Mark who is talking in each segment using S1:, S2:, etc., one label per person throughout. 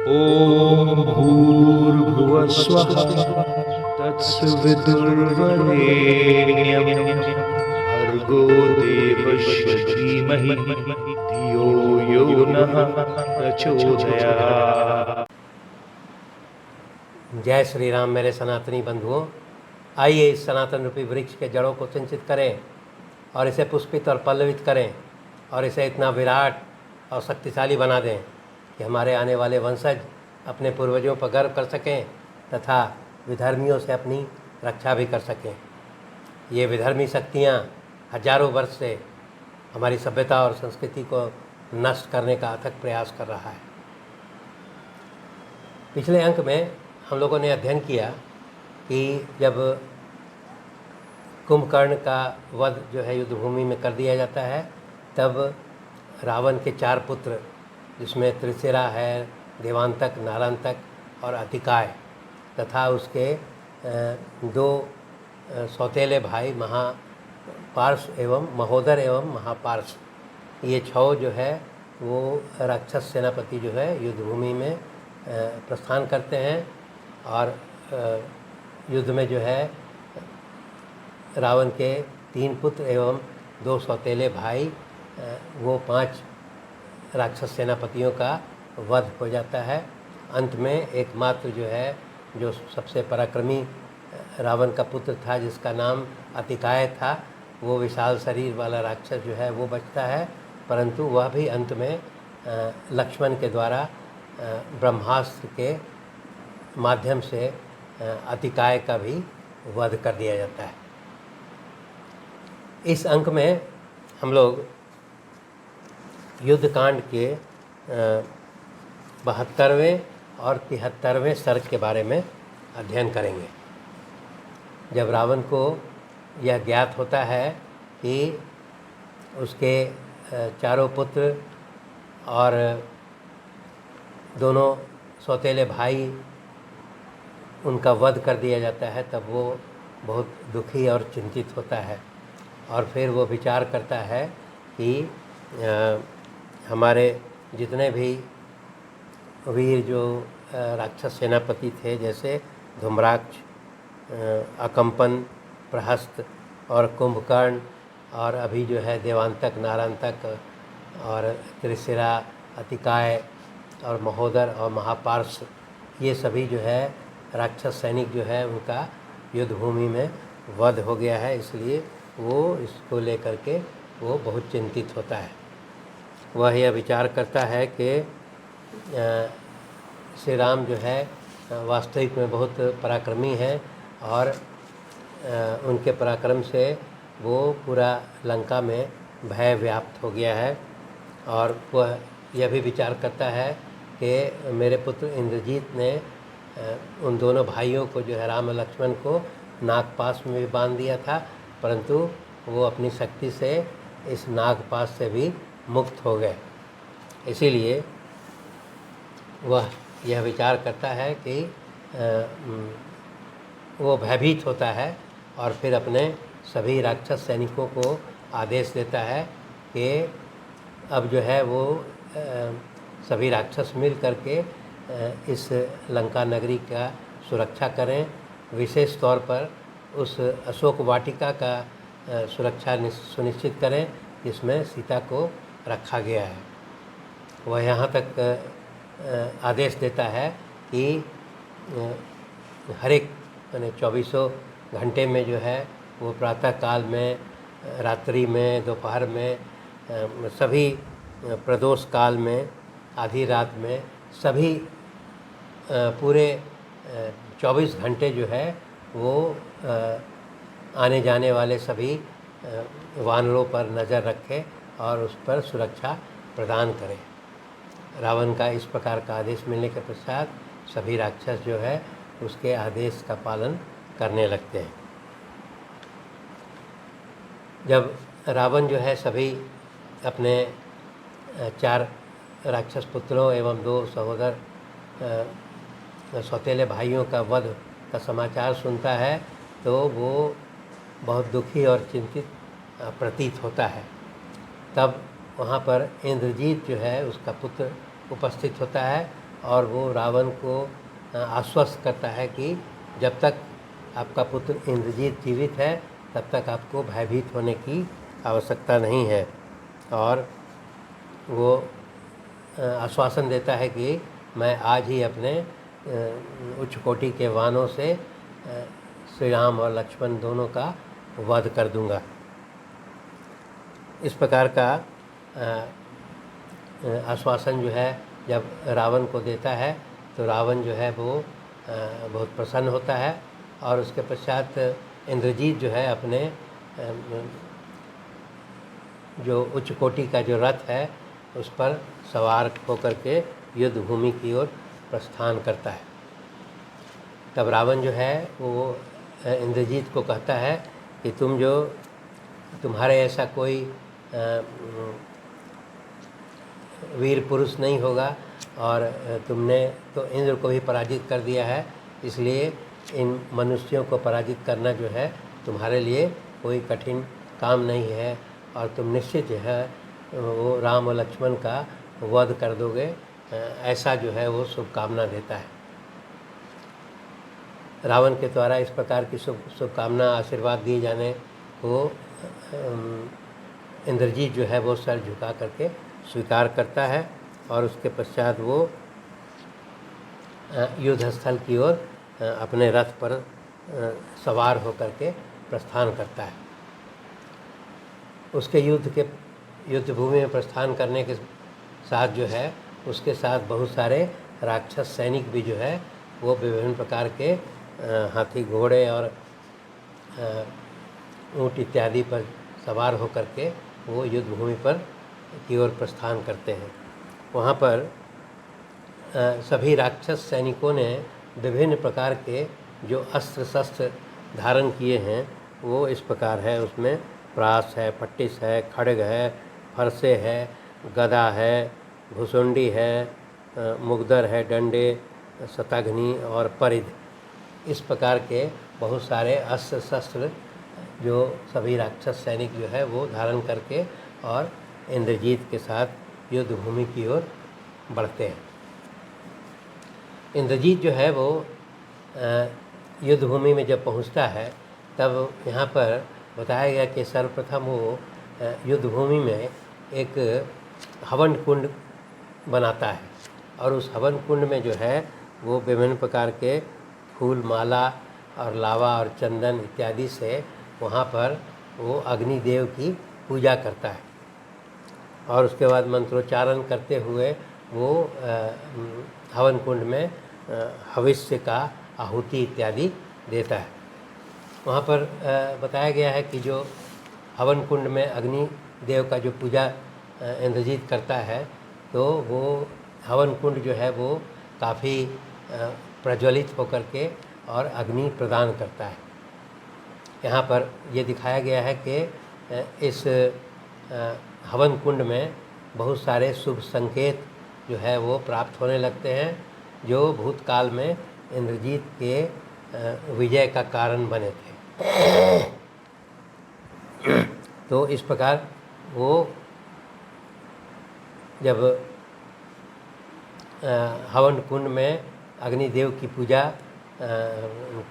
S1: ॐ भूर्भुवस्वः तत्सवितुर्वरेण्यं भर्गो देवस्य धीमहि धियो यो नः प्रचोदयात्।
S2: जय श्री राम मेरे सनातनी बंधुओं। आइए इस सनातन रूपी वृक्ष के जड़ों को सिंचित करें और इसे पुष्पित और पल्लवित करें और इसे इतना विराट और शक्तिशाली बना दें कि हमारे आने वाले वंशज अपने पूर्वजों पर गर्व कर सकें तथा विधर्मियों से अपनी रक्षा भी कर सकें। ये विधर्मी शक्तियाँ हजारों वर्ष से हमारी सभ्यता और संस्कृति को नष्ट करने का अथक प्रयास कर रहा है। पिछले अंक में हम लोगों ने अध्ययन किया कि जब कुंभकर्ण का वध जो है युद्ध भूमि में कर दिया जाता है, तब रावण के 4 पुत्र, जिसमें त्रिशिरा है, देवांतक, नारांतक और अतिकाय, तथा उसके 2 सौतेले भाई महापार्श एवं महोदर एवं महापार्श, ये 6 जो है वो राक्षस सेनापति जो है युद्ध भूमि में प्रस्थान करते हैं और युद्ध में जो है रावण के 3 पुत्र एवं 2 सौतेले भाई, वो 5 राक्षस सेनापतियों का वध हो जाता है। अंत में एकमात्र जो है, जो सबसे पराक्रमी रावण का पुत्र था, जिसका नाम अतिकाय था, वो विशाल शरीर वाला राक्षस जो है वो बचता है, परंतु वह भी अंत में लक्ष्मण के द्वारा ब्रह्मास्त्र के माध्यम से अतिकाय का भी वध कर दिया जाता है। इस अंक में हम लोग युद्धकांड के 72वें और 73वें सर्ग के बारे में अध्ययन करेंगे। जब रावण को यह ज्ञात होता है कि उसके 4 पुत्र और दोनों सौतेले भाई, उनका वध कर दिया जाता है, तब वो बहुत दुखी और चिंतित होता है और फिर वो विचार करता है कि हमारे जितने भी वीर जो राक्षस सेनापति थे, जैसे धूम्राक्ष, अकंपन, प्रहस्त और कुंभकर्ण, और अभी जो है देवांतक, नारांतक और त्रिशिरा, अतिकाय और महोदर और महापार्श, ये सभी जो है राक्षस सैनिक जो है उनका युद्ध भूमि में वध हो गया है। इसलिए वो इसको लेकर के वो बहुत चिंतित होता है। वह यह विचार करता है कि श्री राम जो है वास्तविक में बहुत पराक्रमी हैं और उनके पराक्रम से वो पूरा लंका में भय व्याप्त हो गया है। और वह यह भी विचार करता है कि मेरे पुत्र इंद्रजीत ने उन दोनों भाइयों को जो है राम और लक्ष्मण को नागपाश में भी बांध दिया था, परंतु वो अपनी शक्ति से इस नागपाश से भी मुक्त हो गए। इसीलिए वह यह विचार करता है कि वो भयभीत होता है और फिर अपने सभी राक्षस सैनिकों को आदेश देता है कि अब जो है वो सभी राक्षस मिल करके इस लंका नगरी का सुरक्षा करें। विशेष तौर पर उस अशोक वाटिका का सुरक्षा सुनिश्चित करें जिसमें सीता को रखा गया है। वह यहाँ तक आदेश देता है कि हर एक यानी 24 घंटे में जो है वो प्रातः काल में, रात्रि में, दोपहर में, सभी प्रदोष काल में, आधी रात में, सभी पूरे 24 घंटे जो है वो आने जाने वाले सभी वानरों पर नज़र रखे और उस पर सुरक्षा प्रदान करें। रावण का इस प्रकार का आदेश मिलने के पश्चात सभी राक्षस जो है उसके आदेश का पालन करने लगते हैं। जब रावण जो है सभी अपने 4 राक्षस पुत्रों एवं 2 सहोदर सौतेले भाइयों का वध का समाचार सुनता है तो वो बहुत दुखी और चिंतित प्रतीत होता है। तब वहाँ पर इंद्रजीत जो है उसका पुत्र उपस्थित होता है और वो रावण को आश्वस्त करता है कि जब तक आपका पुत्र इंद्रजीत जीवित है तब तक आपको भयभीत होने की आवश्यकता नहीं है। और वो आश्वासन देता है कि मैं आज ही अपने उच्च कोटि के वानों से श्री राम और लक्ष्मण दोनों का वध कर दूंगा। इस प्रकार का आश्वासन जो है जब रावण को देता है तो रावण जो है वो बहुत प्रसन्न होता है। और उसके पश्चात इंद्रजीत जो है अपने जो उच्च कोटि का जो रथ है उस पर सवार होकर के युद्ध भूमि की ओर प्रस्थान करता है। तब रावण जो है वो इंद्रजीत को कहता है कि तुम्हारे ऐसा कोई वीर पुरुष नहीं होगा और तुमने तो इंद्र को भी पराजित कर दिया है, इसलिए इन मनुष्यों को पराजित करना जो है तुम्हारे लिए कोई कठिन काम नहीं है और तुम निश्चित जो है वो राम और लक्ष्मण का वध कर दोगे, ऐसा जो है वो शुभकामना देता है। रावण के द्वारा इस प्रकार की शुभकामना आशीर्वाद दिए जाने को इंद्रजीत जो है वो सर झुका करके स्वीकार करता है और उसके पश्चात वो युद्ध स्थल की ओर अपने रथ पर सवार होकर के प्रस्थान करता है। उसके युद्ध भूमि में प्रस्थान करने के साथ जो है उसके साथ बहुत सारे राक्षस सैनिक भी जो है वो विभिन्न प्रकार के हाथी घोड़े और ऊँट इत्यादि पर सवार होकर के वो युद्ध भूमि पर की ओर प्रस्थान करते हैं। वहाँ पर सभी राक्षस सैनिकों ने विभिन्न प्रकार के जो अस्त्र शस्त्र धारण किए हैं वो इस प्रकार है। उसमें प्रास है, पट्टिस है, खड्ग है, फरसे है, गदा है, भुसुंडी है, मुगदर है, डंडे, शतघ्नी और परिध, इस प्रकार के बहुत सारे अस्त्र शस्त्र जो सभी राक्षस सैनिक जो है वो धारण करके और इंद्रजीत के साथ युद्ध भूमि की ओर बढ़ते हैं। इंद्रजीत जो है वो युद्ध भूमि में जब पहुंचता है तब यहाँ पर बताया गया कि सर्वप्रथम वो युद्ध भूमि में एक हवन कुंड बनाता है और उस हवन कुंड में जो है वो विभिन्न प्रकार के फूल माला और लावा और चंदन इत्यादि से वहाँ पर वो अग्निदेव की पूजा करता है और उसके बाद मंत्रोच्चारण करते हुए वो हवन कुंड में हविष्य का आहुति इत्यादि देता है। वहाँ पर बताया गया है कि जो हवन कुंड में अग्नि देव का जो पूजा इंद्रजीत करता है तो वो हवन कुंड जो है वो काफ़ी प्रज्वलित होकर के और अग्नि प्रदान करता है। यहाँ पर ये दिखाया गया है कि इस हवन कुंड में बहुत सारे शुभ संकेत जो है वो प्राप्त होने लगते हैं जो भूतकाल में इंद्रजीत के विजय का कारण बने थे। तो इस प्रकार वो जब हवन कुंड में अग्निदेव की पूजा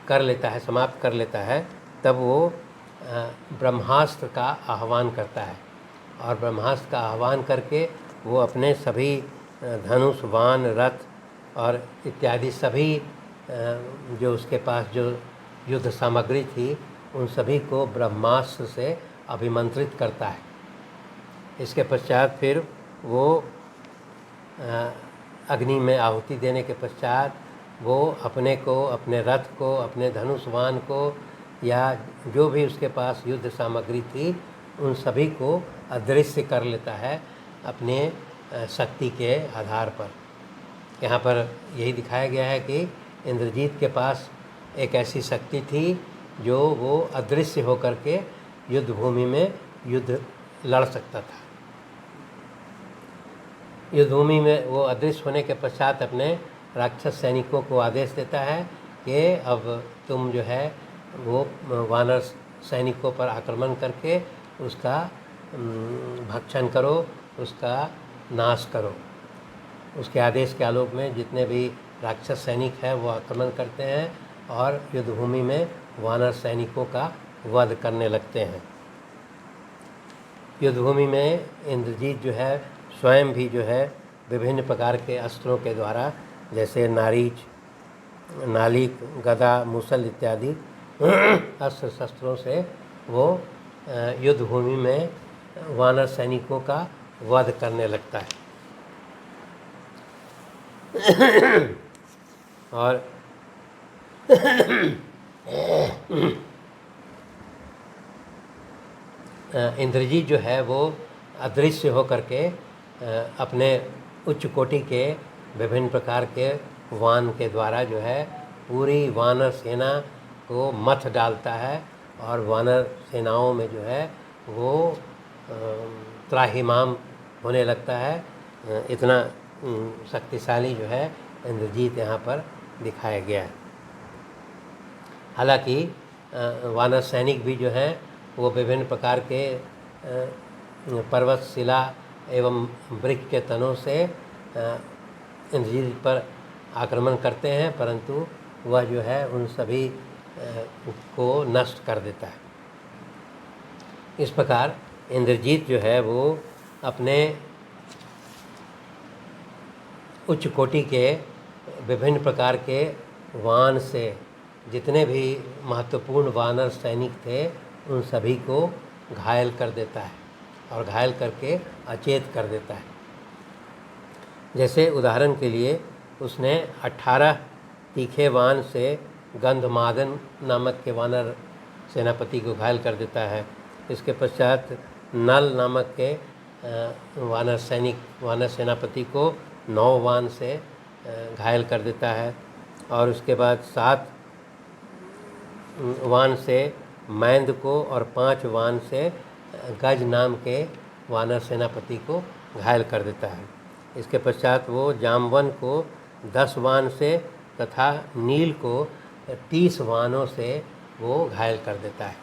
S2: कर लेता है, समाप्त कर लेता है, तब वो ब्रह्मास्त्र का आह्वान करता है और ब्रह्मास्त्र का आह्वान करके वो अपने सभी धनुष, बाण, रथ और इत्यादि सभी जो उसके पास जो युद्ध सामग्री थी उन सभी को ब्रह्मास्त्र से अभिमंत्रित करता है। इसके पश्चात फिर वो अग्नि में आहुति देने के पश्चात वो अपने को, अपने रथ को, अपने धनुष बाण को या जो भी उसके पास युद्ध सामग्री थी उन सभी को अदृश्य कर लेता है अपने शक्ति के आधार पर। यहाँ पर यही दिखाया गया है कि इंद्रजीत के पास एक ऐसी शक्ति थी जो वो अदृश्य होकर के युद्ध भूमि में युद्ध लड़ सकता था। युद्ध भूमि में वो अदृश्य होने के पश्चात अपने राक्षस सैनिकों को आदेश देता है कि अब तुम जो है वो वानर सैनिकों पर आक्रमण करके उसका भक्षण करो, उसका नाश करो। उसके आदेश के आलोक में जितने भी राक्षस सैनिक हैं वो आक्रमण करते हैं और युद्ध भूमि में वानर सैनिकों का वध करने लगते हैं। युद्ध भूमि में इंद्रजीत जो है स्वयं भी जो है विभिन्न प्रकार के अस्त्रों के द्वारा, जैसे नारीच, नालिक, गदा, मूसल इत्यादि अस्त्र शस्त्रों से वो युद्ध भूमि में वानर सैनिकों का वध करने लगता है। और इंद्रजीत जो है वो अदृश्य होकर के अपने उच्च कोटि के विभिन्न प्रकार के वान के द्वारा जो है पूरी वानर सेना को मथ डालता है और वानर सेनाओं में जो है वो त्राहिमाम होने लगता है। इतना शक्तिशाली जो है इंद्रजीत यहाँ पर दिखाया गया है। हालांकि वानर सैनिक भी जो हैं वो विभिन्न प्रकार के पर्वत, शिला एवं वृक्ष के तनों से इंद्रजीत पर आक्रमण करते हैं, परंतु वह जो है उन सभी को नष्ट कर देता है। इस प्रकार इंद्रजीत जो है वो अपने उच्च कोटि के विभिन्न प्रकार के वान से जितने भी महत्वपूर्ण वानर सैनिक थे उन सभी को घायल कर देता है और घायल करके अचेत कर देता है। जैसे उदाहरण के लिए उसने 18 तीखे वान से गंधमादन नामक के वानर सेनापति को घायल कर देता है। इसके पश्चात नल नामक के वानर सेनापति को 9 वान से घायल कर देता है और उसके बाद 7 वान से मैंद को और 5 वान से गज नाम के वानर सेनापति को घायल कर देता है। इसके पश्चात वो जामवन को 10 वान से तथा नील को 30 वानों से वो घायल कर देता है।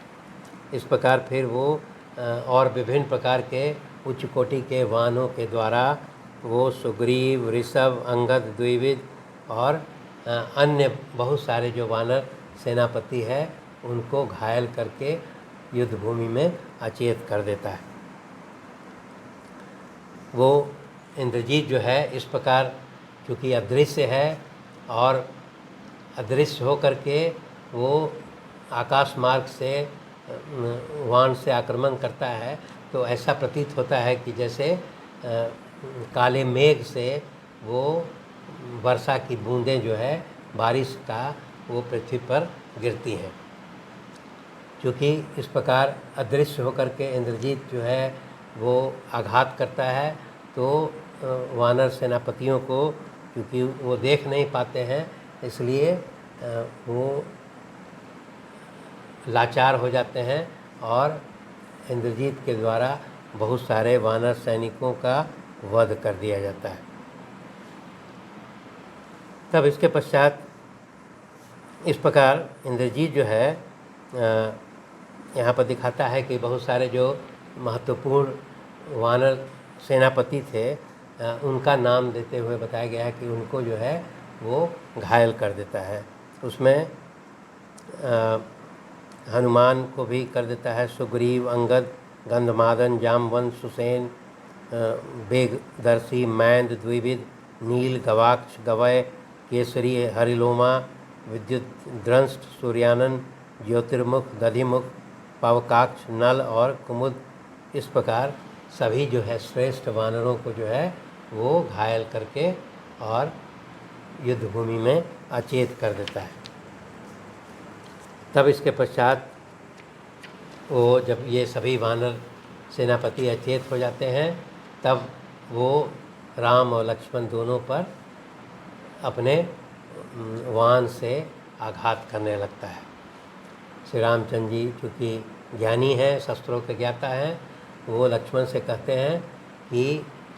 S2: इस प्रकार फिर वो और विभिन्न प्रकार के उच्च कोटि के वानों के द्वारा वो सुग्रीव, ऋषभ, अंगद, द्विविद और अन्य बहुत सारे जो वानर सेनापति है उनको घायल करके युद्ध भूमि में अचेत कर देता है। वो इंद्रजीत जो है इस प्रकार चूँकि अदृश्य है और अदृश्य होकर के वो आकाश मार्ग से वान से आक्रमण करता है, तो ऐसा प्रतीत होता है कि जैसे काले मेघ से वो वर्षा की बूंदें जो है बारिश का वो पृथ्वी पर गिरती हैं। क्योंकि इस प्रकार अदृश्य होकर के इंद्रजीत जो है वो आघात करता है, तो वानर सेनापतियों को क्योंकि वो देख नहीं पाते हैं इसलिए वो लाचार हो जाते हैं और इंद्रजीत के द्वारा बहुत सारे वानर सैनिकों का वध कर दिया जाता है। तब इसके पश्चात इस प्रकार इंद्रजीत जो है यहाँ पर दिखाता है कि बहुत सारे जो महत्वपूर्ण वानर सेनापति थे उनका नाम देते हुए बताया गया है कि उनको जो है वो घायल कर देता है। उसमें हनुमान को भी कर देता है, सुग्रीव, अंगद, गंधमादन, जामवंत, सुसेन, वेगदर्शी, मैंद, द्विविद, नील, गवाक्ष, गवय, केसरी, हरिलोमा, विद्युत द्रंष्ट, सूर्यानन, ज्योतिर्मुख, दधिमुख, पावकाक्ष, नल और कुमुद। इस प्रकार सभी जो है श्रेष्ठ वानरों को जो है वो घायल करके और युद्ध भूमि में अचेत कर देता है। तब इसके पश्चात वो जब ये सभी वानर सेनापति अचेत हो जाते हैं तब वो राम और लक्ष्मण दोनों पर अपने वान से आघात करने लगता है। श्री रामचंद्र जी चूँकि ज्ञानी हैं, शस्त्रों के ज्ञाता हैं, वो लक्ष्मण से कहते हैं कि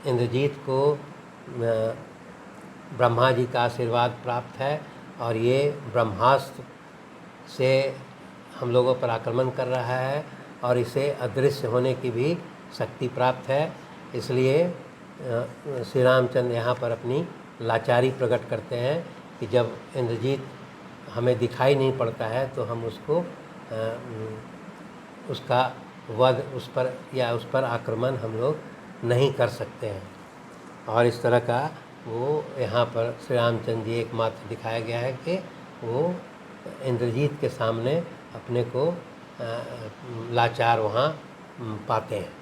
S2: इंद्रजीत को ब्रह्मा जी का आशीर्वाद प्राप्त है और ये ब्रह्मास्त्र से हम लोगों पर आक्रमण कर रहा है और इसे अदृश्य होने की भी शक्ति प्राप्त है, इसलिए श्री रामचंद्र यहाँ पर अपनी लाचारी प्रकट करते हैं कि जब इंद्रजीत हमें दिखाई नहीं पड़ता है तो हम उसको उसका वध उस पर आक्रमण हम लोग नहीं कर सकते हैं। और इस तरह का वो यहाँ पर श्री रामचंद्र जी एकमात्र दिखाया गया है कि वो इंद्रजीत के सामने अपने को लाचार वहाँ पाते हैं।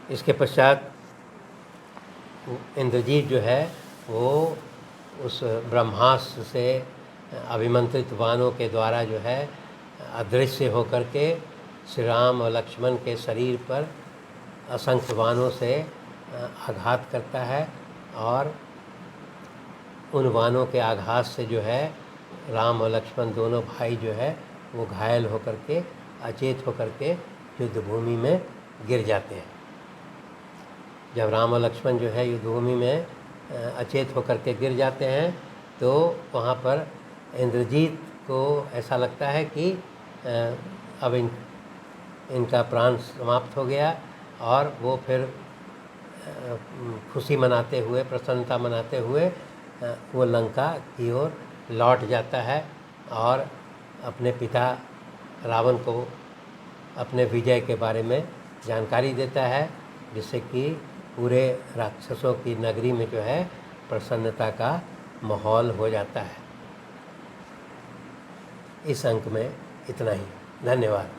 S2: इसके पश्चात इंद्रजीत जो है वो उस ब्रह्मास्त्र से अभिमंत्रित वानों के द्वारा जो है अदृश्य होकर के श्री राम और लक्ष्मण के शरीर पर असंख्य वानों से आघात करता है और उन वानों के आघात से जो है राम और लक्ष्मण दोनों भाई जो है वो घायल होकर के अचेत होकर के युद्ध भूमि में गिर जाते हैं। जब राम और लक्ष्मण जो है युद्ध भूमि में अचेत होकर के गिर जाते हैं तो वहाँ पर इंद्रजीत को ऐसा लगता है कि अब इनका प्राण समाप्त हो गया और वो फिर खुशी मनाते हुए प्रसन्नता मनाते हुए वो लंका की ओर लौट जाता है और अपने पिता रावण को अपने विजय के बारे में जानकारी देता है, जिससे कि पूरे राक्षसों की नगरी में जो है प्रसन्नता का माहौल हो जाता है। इस अंक में इतना ही। धन्यवाद।